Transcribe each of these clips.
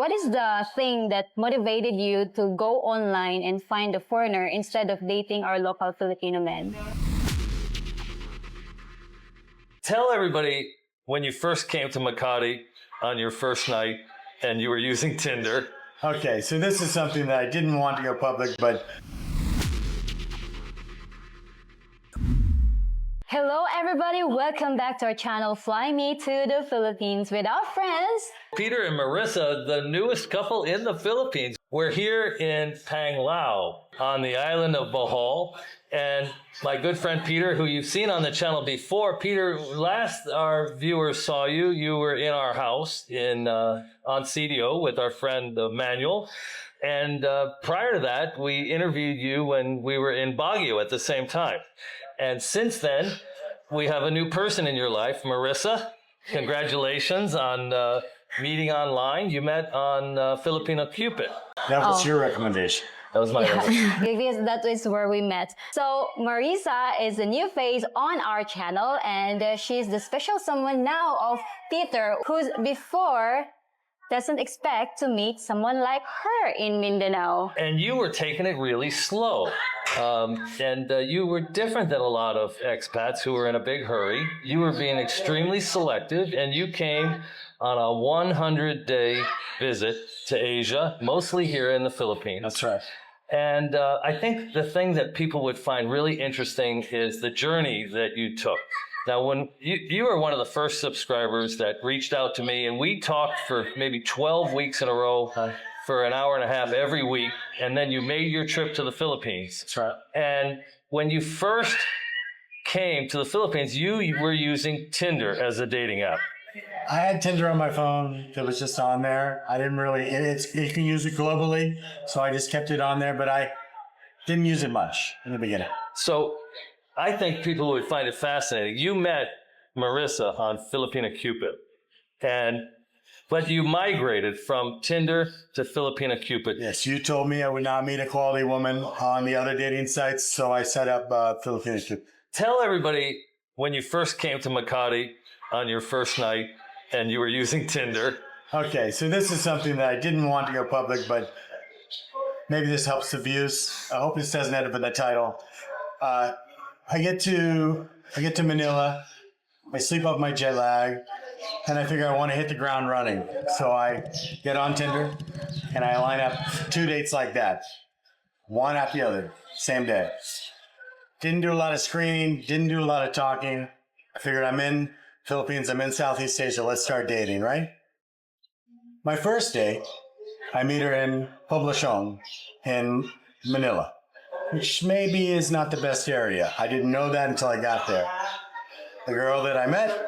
what is the thing that motivated you to go online and find a foreigner instead of dating our local Filipino men? Tell everybody when you first came to Makati on your first night and you were using Tinder. Okay, so this is something that I didn't want to go public, but... Hello everybody, welcome back to our channel Fly Me to the Philippines with our friends Peter and Marissa, the newest couple in the Philippines. We're here in Panglao on the island of Bohol. And my good friend Peter, who you've seen on the channel before. Peter, last our viewers saw you, you were in our house on CDO with our friend Manuel. And prior to that, we interviewed you when we were in Baguio at the same time. And since then, we have a new person in your life, Marissa. Congratulations on meeting online. You met on Filipina Cupid. That was your recommendation. That was my recommendation. Because that is where we met. So Marissa is a new face on our channel, and she's the special someone now of Peter, who's before doesn't expect to meet someone like her in Mindanao. And you were taking it really slow. And you were different than a lot of expats who were in a big hurry. You were being extremely selective, and you came on a 100-day visit to Asia, mostly here in the Philippines. That's right. And I think the thing that people would find really interesting is the journey that you took. Now, when you were one of the first subscribers that reached out to me, and we talked for maybe 12 weeks in a row for an hour and a half every week, and then you made your trip to the Philippines. That's right. And when you first came to the Philippines, you were using Tinder as a dating app. I had Tinder on my phone that was just on there. I didn't really, you can use it globally, so I just kept it on there, but I didn't use it much in the beginning. So I think people would find it fascinating. You met Marissa on Filipina Cupid, but you migrated from Tinder to Filipina Cupid. Yes, you told me I would not meet a quality woman on the other dating sites, so I set up Filipina Cupid. Tell everybody when you first came to Makati on your first night and you were using Tinder. Okay, so this is something that I didn't want to go public, but maybe this helps the views. I hope this doesn't end up in the title. I get to Manila, I sleep off my jet lag, and I figure I want to hit the ground running. So I get on Tinder, and I line up 2 dates like that, one after the other, same day. Didn't do a lot of screening, didn't do a lot of talking. I figured I'm in Philippines, I'm in Southeast Asia, let's start dating, right? My first date, I meet her in Poblacion in Manila, which maybe is not the best area. I didn't know that until I got there. The girl that I met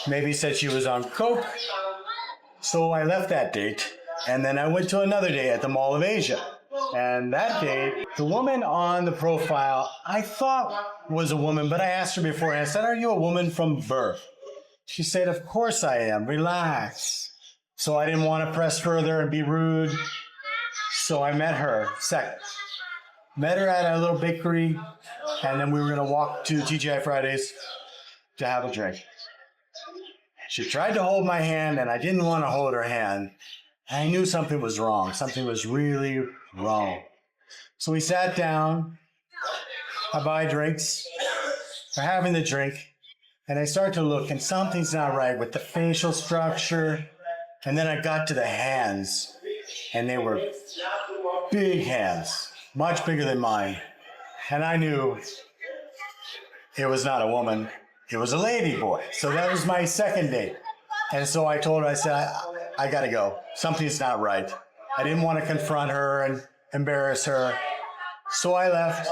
maybe said she was on coke, so I left that date, and then I went to another date at the Mall of Asia. And that date, the woman on the profile, I thought was a woman, but I asked her before, and I said, "Are you a woman from birth?" She said, "Of course I am, relax." So I didn't want to press further and be rude, so I met her second. Met her at a little bakery, and then we were going to walk to TGI Fridays to have a drink. She tried to hold my hand, and I didn't want to hold her hand. I knew something was wrong. Something was really wrong. So we sat down. I buy drinks. We're having the drink, and I start to look, and something's not right with the facial structure. And then I got to the hands, and they were big hands. Much bigger than mine. And I knew it was not a woman, it was a lady boy. So that was my second date. And so I told her, I said, I gotta go. Something's not right. I didn't want to confront her and embarrass her. So I left,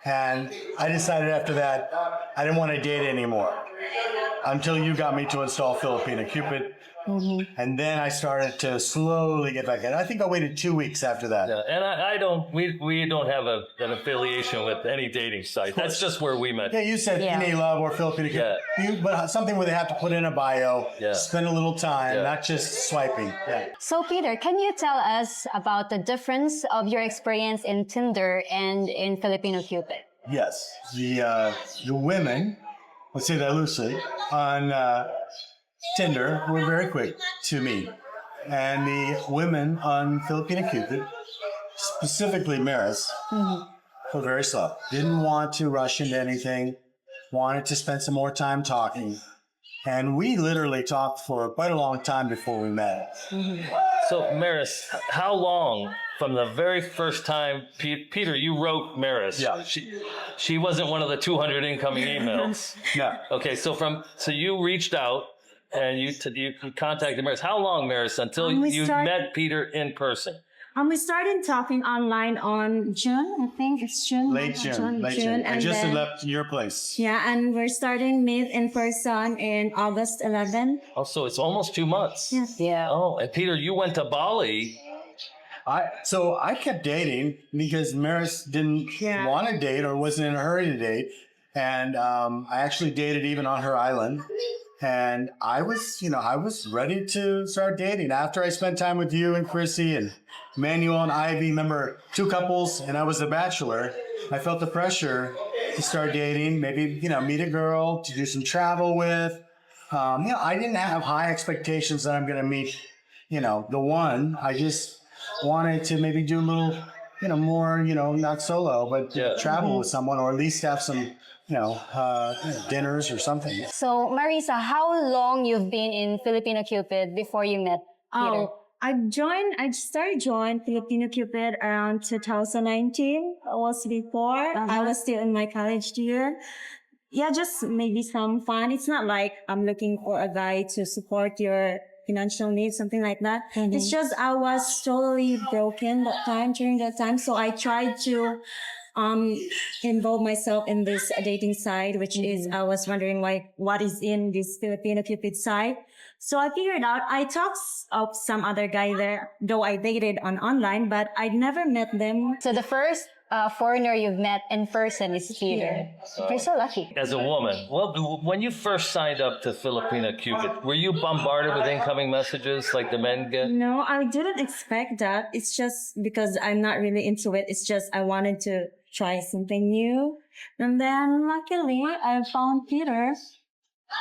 and I decided after that, I didn't want to date anymore until you got me to install Filipina Cupid. Mm-hmm. And then I started to slowly get back in. I think I waited 2 weeks after that. Yeah, and we don't have an affiliation with any dating site. That's just where we met. Yeah, you said Ine Love or Filipina Cupid. Yeah. But something where they have to put in a bio, spend a little time, not just swiping. Yeah. So Peter, can you tell us about the difference of your experience in Tinder and in Filipina Cupid? Yes, the women, let's say that loosely, on Tinder were very quick to me. And the women on Filipina Cupid, specifically Maris, were very slow. Didn't want to rush into anything, wanted to spend some more time talking. And we literally talked for quite a long time before we met. So, Maris, how long from the very first time, Peter, you wrote Maris? Yeah. She wasn't one of the 200 incoming emails. Yeah. Okay, so you reached out and you contacted Maris. How long, Maris, until you met Peter in person? We started talking online on June, I think it's June. Late June. I just had left your place. Yeah, and we're starting meet in person in August 11. Oh, so it's almost 2 months. Yes. Yeah. Oh, and Peter, you went to Bali. So I kept dating because Maris didn't want to date or wasn't in a hurry to date. And I actually dated even on her island. And I was ready to start dating after I spent time with you and Chrissy and Manuel and Ivy. Remember, 2 couples, and I was a bachelor. I felt the pressure to start dating, maybe, meet a girl to do some travel with. I didn't have high expectations that I'm going to meet, the one. I just wanted to maybe do a little, more, not solo, but travel with someone, or at least have some dinners or something. So, Marissa, how long you've been in Filipina Cupid before you met Peter? I started joining Filipina Cupid around 2019. I was before. I was still in my college year. Yeah, just maybe some fun. It's not like I'm looking for a guy to support your financial needs, something like that. It's just I was totally broken during that time. So I tried to involve myself in this dating site, which is, I was wondering what is in this Filipina Cupid site. So I figured out, I talked of some other guy there, though I dated online, but I never met them. So the first foreigner you've met in person is Peter. You're so lucky. As a woman, well, when you first signed up to Filipina Cupid, were you bombarded with incoming messages like the men get? No, I didn't expect that. It's just because I'm not really into it. It's just I wanted to try something new. And then luckily I found Peter,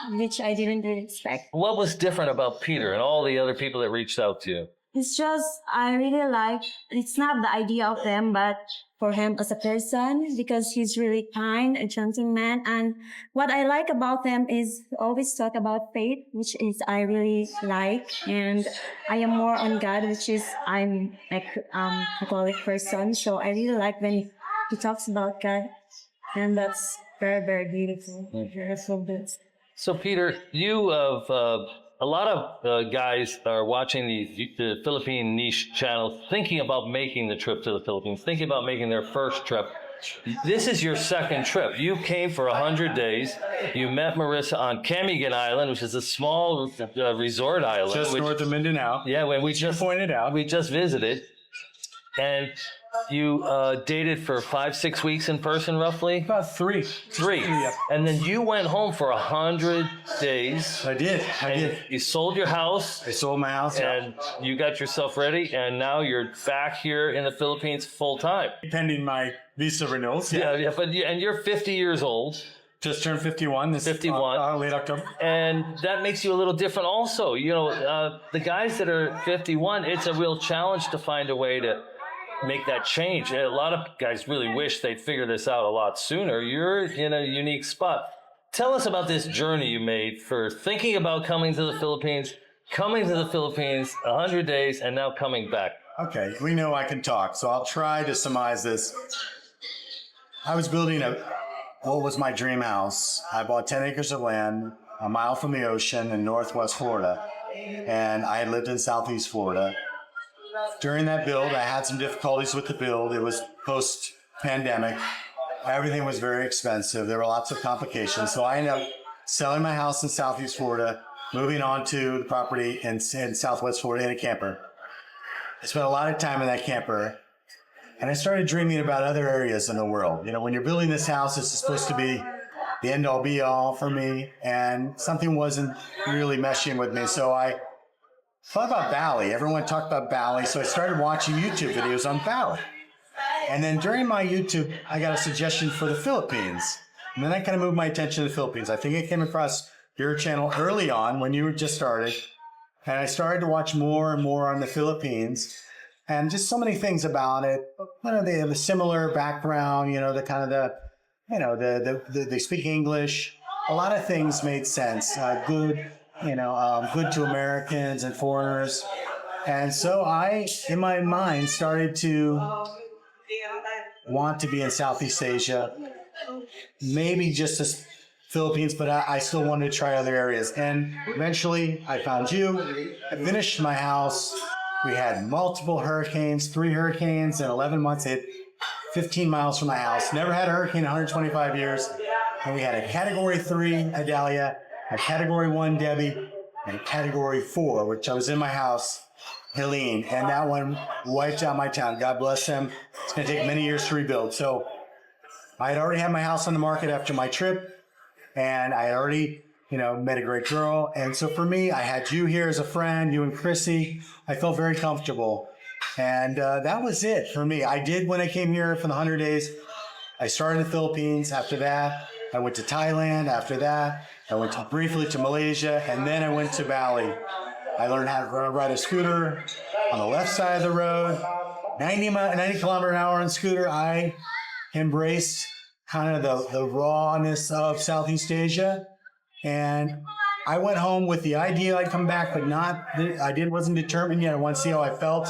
which I didn't really expect. What was different about Peter and all the other people that reached out to you? It's just, I really like, it's not the idea of them, but for him as a person, because he's really kind, a gentleman. And what I like about them is always talk about faith, which is I really like. And I am more on God, which is I'm a Catholic person. So I really like when he talks about God. And that's very, very beautiful. Beautiful bits. So, Peter, you have a lot of guys are watching the Philippine niche channel, thinking about making the trip to the Philippines, thinking about making their first trip. This is your second trip. You came for 100 days. You met Marissa on Camiguin Island, which is a small resort island. Just north of Mindanao. Yeah, when we just pointed out. We just visited. And you dated for 5-6 weeks in person, roughly? About 3. 3. Yeah. And then you went home for 100 days. I did. You sold your house. I sold my house. And you got yourself ready. And now you're back here in the Philippines full time. Pending my visa renewals. Yeah. And you're 50 years old. Just turned 51. 51. Late October. And that makes you a little different also. The guys that are 51, it's a real challenge to find a way to make that change. A lot of guys really wish they'd figure this out a lot sooner. You're in a unique spot. Tell us about this journey you made for thinking about coming to the Philippines, 100 days, and now coming back. Okay, we know I can talk, so I'll try to surmise this. I was building what was my dream house. I bought 10 acres of land a mile from the ocean in northwest Florida, and I had lived in southeast Florida. During that build, I had some difficulties with the build. It was post-pandemic. Everything was very expensive. There were lots of complications. So I ended up selling my house in southeast Florida, moving on to the property in southwest Florida in a camper. I spent a lot of time in that camper, and I started dreaming about other areas in the world. When you're building this house, it's supposed to be the end-all, be-all for me, and something wasn't really meshing with me. So I thought about Bali. Everyone talked about Bali, so I started watching YouTube videos on Bali. And then during my YouTube, I got a suggestion for the Philippines. And then that kind of moved my attention to the Philippines. I think I came across your channel early on when you were just started. And I started to watch more and more on the Philippines, and just so many things about it. They have a similar background, the kind of they speak English. A lot of things made sense. Good, good to Americans and foreigners. And so I, in my mind, started to want to be in Southeast Asia, maybe just the Philippines, but I still wanted to try other areas. And eventually I found you. I finished my house. We had multiple hurricanes, 3 hurricanes in 11 months. Hit 15 miles from my house. Never had a hurricane in 125 years. And we had a Category 3 Idalia, a Category 1 Debbie, and a Category 4, which I was in my house, Helene. And that one wiped out my town. God bless them. It's going to take many years to rebuild. So I had already had my house on the market after my trip. And I had already, met a great girl. And so for me, I had you here as a friend, you and Chrissy. I felt very comfortable. And that was it for me. I did, when I came here for the 100 days, I started in the Philippines. After that, I went to Thailand. After that, I went briefly to Malaysia. And then I went to Bali. I learned how to ride a scooter on the left side of the road, 90 kilometer an hour on scooter. I embraced kind of the rawness of Southeast Asia. And I went home with the idea I'd come back, but wasn't determined yet. I wanted to see how I felt.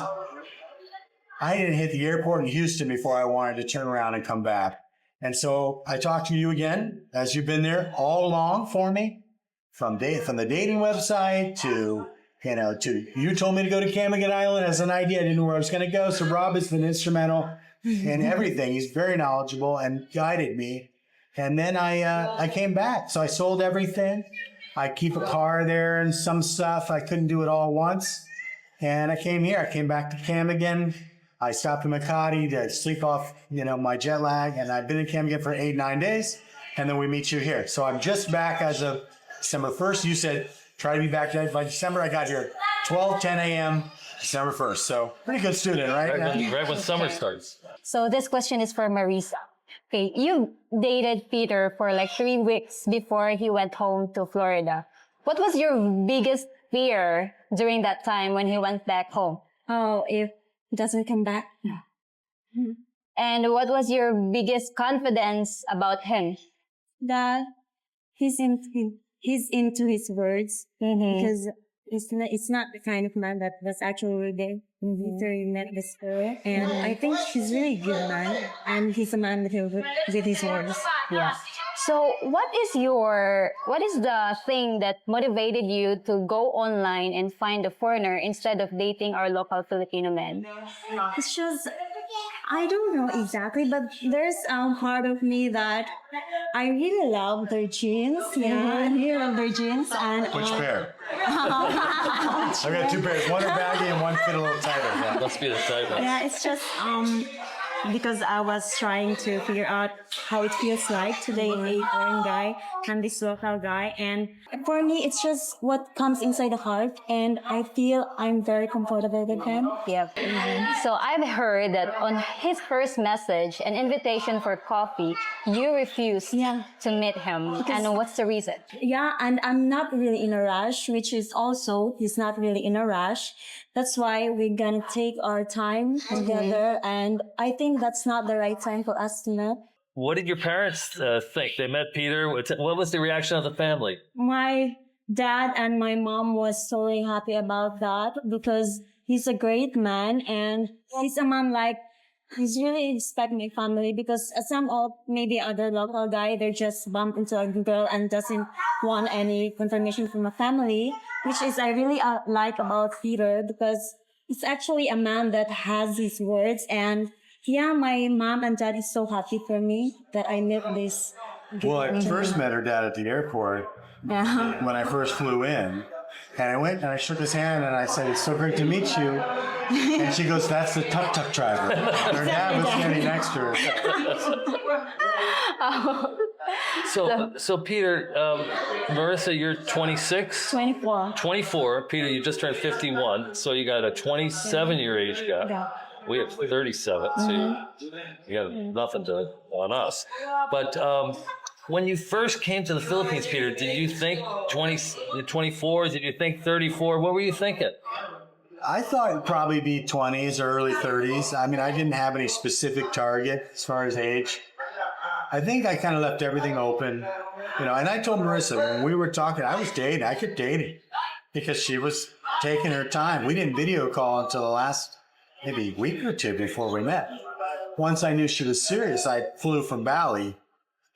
I didn't hit the airport in Houston before I wanted to turn around and come back. And so I talked to you again, as you've been there all along for me, from the dating website to you told me to go to Camiguin Island as an idea. I didn't know where I was going to go. So Rob has been instrumental in everything. He's very knowledgeable and guided me. And then I came back. So I sold everything. I keep a car there and some stuff. I couldn't do it all once. And I came here. I came back to Camiguin. I stopped in Makati to sleep off, my jet lag. And I've been in Camiguin for 8-9 days. And then we meet you here. So I'm just back as of December 1st. You said try to be back by December. I got here 10 a.m. December 1st. So pretty good student, right? Right when summer starts. So this question is for Marissa. Okay, you dated Peter for like 3 weeks before he went home to Florida. What was your biggest fear during that time when he went back home? Oh, if he doesn't come back? And what was your biggest confidence about him? That he's into his words, because it's not the kind of man that was actually there after you met this girl. And I think he's really good man, and he's a man with his words. Yeah. So what is the thing that motivated you to go online and find a foreigner instead of dating our local Filipino men? It's just, I don't know exactly, but there's part of me that I really love their jeans. Yeah, I really love their jeans. And which pair? I've got 2 pairs. One are baggy and one fit a little tighter. Yeah. Must be the type. Yeah, it's just because I was trying to figure out how it feels like to date a foreign guy and this local guy. And for me, it's just what comes inside the heart. And I feel I'm very comfortable with him. Yeah. So I've heard that on his first message, an invitation for coffee, you refused to meet him. And what's the reason? Yeah, and I'm not really in a rush, which is also, he's not really in a rush. That's why we're gonna take our time together. And I think that's not the right time for us to meet. What did your parents think? They met Peter. What was the reaction of the family? My dad and my mom was totally happy about that because he's a great man and he's a man he's really respect my family, because some of maybe other local guy, they just bump into a girl and doesn't want any confirmation from a family, which is I really like about Peter, because he's actually a man that has his words. And yeah, my mom and dad is so happy for me that I met this. Well, I first met her dad at the airport when I first flew in. And I went and I shook his hand and I said, "It's so great to meet you." And she goes, "That's the tuk-tuk driver." And her dad was standing next to her. So Peter, Marissa, you're 26? 24. 24. Peter, you just turned 51. So you got a 27-year age gap. Yeah. We have 37, so you got nothing on us. But When you first came to the Philippines, Peter, did you think 24? Did you think 34? What were you thinking? I thought it'd probably be 20s or early 30s. I mean, I didn't have any specific target as far as age. I think I kind of left everything open, you know, and I told Marissa when we were talking, I was dating, I kept dating because she was taking her time. We didn't video call until the last maybe week or two before we met. Once I knew she was serious, I flew from Bali,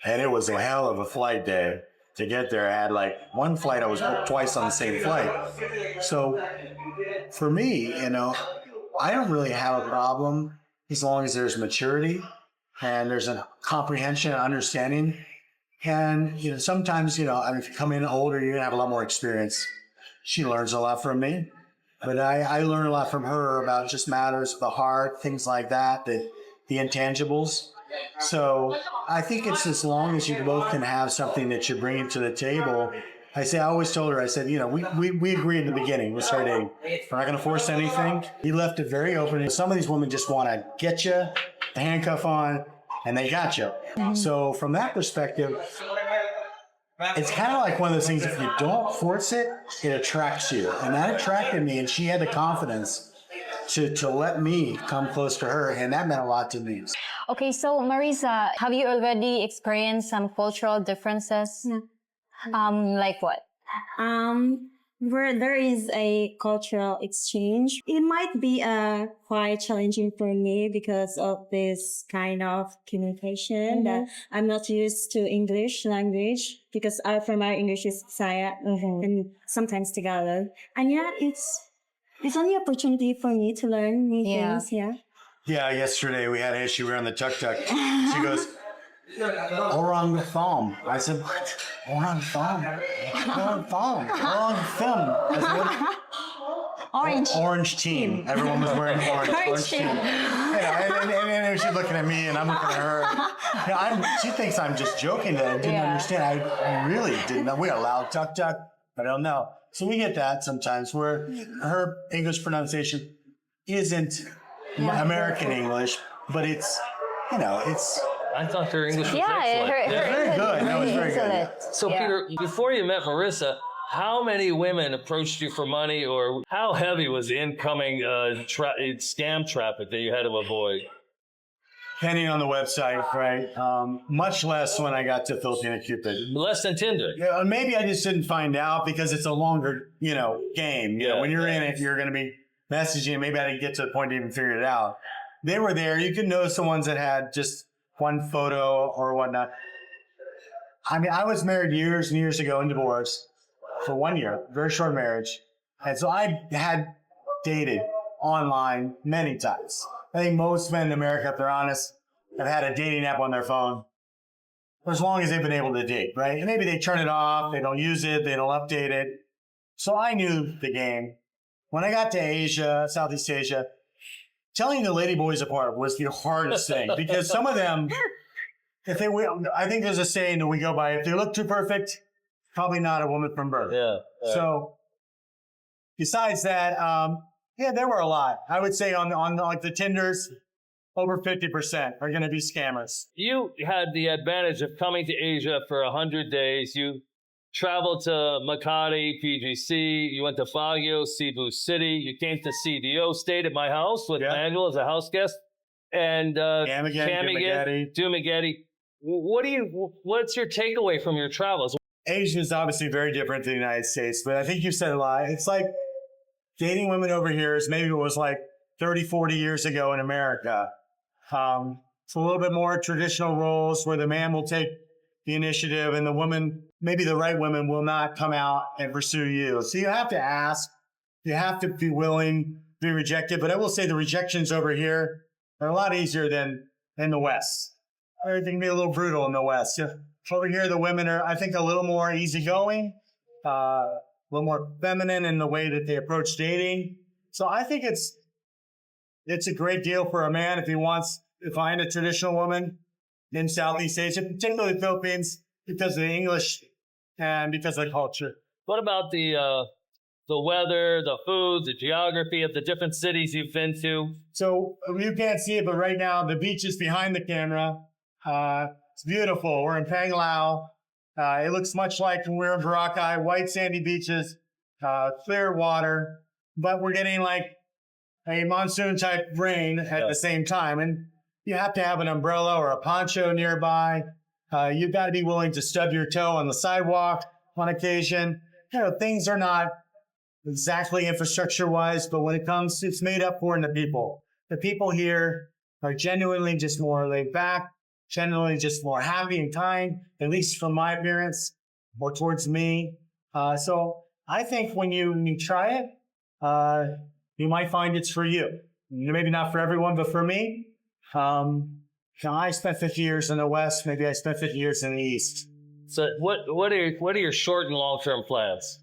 and it was a hell of a flight day to get there. I had like one flight, I was booked twice on the same flight. So for me, you know, I don't really have a problem as long as there's maturity and there's a comprehension and understanding. And, you know, sometimes, you know, I mean, if you come in older, you're gonna have a lot more experience. She learns a lot from me, but I learn a lot from her about just matters of the heart, things like that, the intangibles. So I think it's as long as you both can have something that you're bringing to the table. I always told her, I said, you know, we agreed in the beginning, we'll start dating. We're not going to force anything. He left it very open. Some of these women just want to get you, the handcuff on, and they got you. So from that perspective, it's kind of like one of those things, if you don't force it, it attracts you. And that attracted me, and she had the confidence to let me come close to her, and that meant a lot to me. Okay, so Marissa, have you already experienced some cultural differences? Yeah. Like what? Where there is a cultural exchange, it might be quite challenging for me because of this kind of communication that I'm not used to English language because from our English is Bisaya and sometimes Tagalog. And yeah, it's only opportunity for me to learn new things. Yeah. Yeah, yesterday we had an issue. We were on the tuk-tuk. She goes, orang thong. I said, what? Orang thong? Orang thong. Orang thong. I said, what? Orange team. Everyone was wearing orange team. Yeah, and she's looking at me and I'm looking at her. Yeah, she thinks I'm just joking that I didn't understand. I really didn't know. We allowed tuk-tuk, but I don't know. So we get that sometimes where her English pronunciation isn't American English, but it's, you know, it's... I thought her English was excellent. Her very good. No, it's very good. So Peter, before you met Marissa, how many women approached you for money, or how heavy was the incoming scam traffic that you had to avoid? Depending on the website, right? Much less when I got to Filipina Cupid. Less than Tinder. Yeah, maybe I just didn't find out because it's a longer, you know, game. You know, when you're in it, you're going to be messaging. Maybe I didn't get to the point to even figure it out. They were there. You could know some ones that had just one photo or whatnot. I mean, I was married years and years ago and divorced for 1 year, very short marriage. And so I had dated online many times. I think most men in America, if they're honest, have had a dating app on their phone for as long as they've been able to date, right? And maybe they turn it off, they don't use it, they don't update it. So I knew the game. When I got to Asia, Southeast Asia, telling the ladyboys apart was the hardest thing because some of them, I think there's a saying that we go by, if they look too perfect, probably not a woman from birth. Yeah. So besides that, there were a lot. I would say on like the Tinders, over 50% are going to be scammers. You had the advantage of coming to Asia for 100 days. You traveled to Makati, PGC. You went to Baguio, Cebu City. You came to CDO, stayed at my house with Manuel as a house guest. And Camiguin, Dumaguete. What's your takeaway from your travels? Asia is obviously very different than the United States, but I think you said a lot. It's like dating women over here is maybe it was like 30, 40 years ago in America. It's a little bit more traditional roles where the man will take the initiative and the woman, maybe the right woman, will not come out and pursue you. So you have to ask, you have to be willing to be rejected. But I will say the rejections over here are a lot easier than in the West. Everything can be a little brutal in the West. Over here, the women are, I think, a little more easygoing, a little more feminine in the way that they approach dating. So I think it's a great deal for a man if he wants to find a traditional woman in Southeast Asia, particularly the Philippines, because of the English and because of the culture. What about the weather, the food, the geography of the different cities you've been to? So you can't see it, but right now the beach is behind the camera. It's beautiful. We're in Panglao. It looks much like when we were in Boracay, white sandy beaches, clear water, but we're getting like a monsoon type rain at the same time. And you have to have an umbrella or a poncho nearby. You've got to be willing to stub your toe on the sidewalk on occasion. You know, things are not exactly infrastructure wise, but when it comes, it's made up for in the people. The people here are genuinely just more laid back, generally just more happy and kind, at least from my appearance, more towards me. So I think when you try it, you might find it's for you. Maybe not for everyone, but for me, I spent 50 years in the West. Maybe I spent 50 years in the East. So what are your short and long-term plans?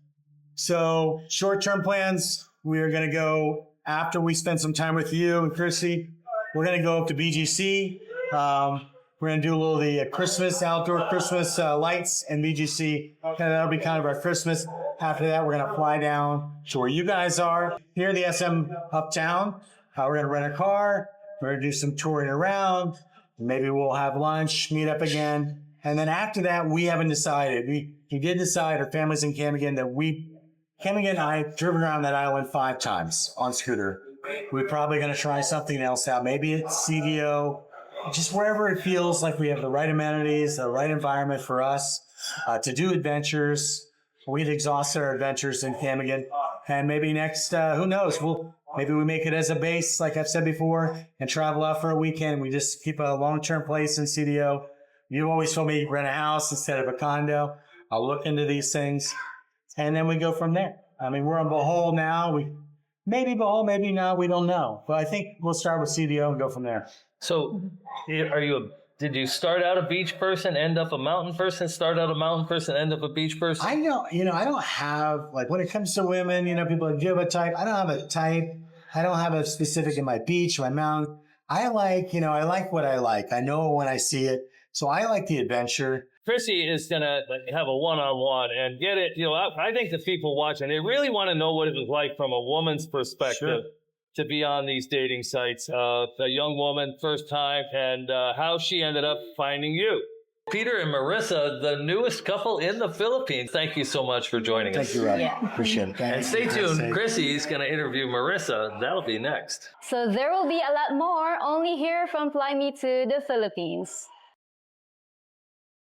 So short-term plans, we are going to go after we spend some time with you and Chrissy. We're going to go up to BGC. We're going to do a little of the Christmas, outdoor Christmas lights in BGC. That'll be kind of our Christmas. After that, we're going to fly down to where you guys are. Here in the SM Uptown, we're going to rent a car. We're going to do some touring around. Maybe we'll have lunch, meet up again. And then after that, we haven't decided. We did decide, our family's in Camiguin, that Camiguin and I have driven around that island 5 times on scooter. We're probably going to try something else out. Maybe it's CDO, just wherever it feels like we have the right amenities, the right environment for us to do adventures. We've exhausted our adventures in Camiguin. And maybe next, who knows, maybe we make it as a base, like I've said before, and travel out for a weekend. We just keep a long-term place in CDO. You always told me rent a house instead of a condo. I'll look into these things. And then we go from there. I mean, we're on Bohol now. Maybe Bohol, maybe not. We don't know. But I think we'll start with CDO and go from there. So did you start out a beach person, end up a mountain person, start out a mountain person, end up a beach person? I don't have, like, when it comes to women, people, do you have a type? I don't have a type. I don't have a specific in my beach, my mountain. I like what I like. I know when I see it. So I like the adventure. Chrissy is going to have a one-on-one and get it. I think the people watching, they really want to know what it was like from a woman's perspective to be on these dating sites. A young woman, first time, and how she ended up finding you. Peter and Marissa, the newest couple in the Philippines. Thank you so much for joining us. Thank you, Robbie. Yeah. Appreciate it. And stay tuned. Chrissy's going to interview Marissa. That'll be next. So there will be a lot more only here from Fly Me to the Philippines.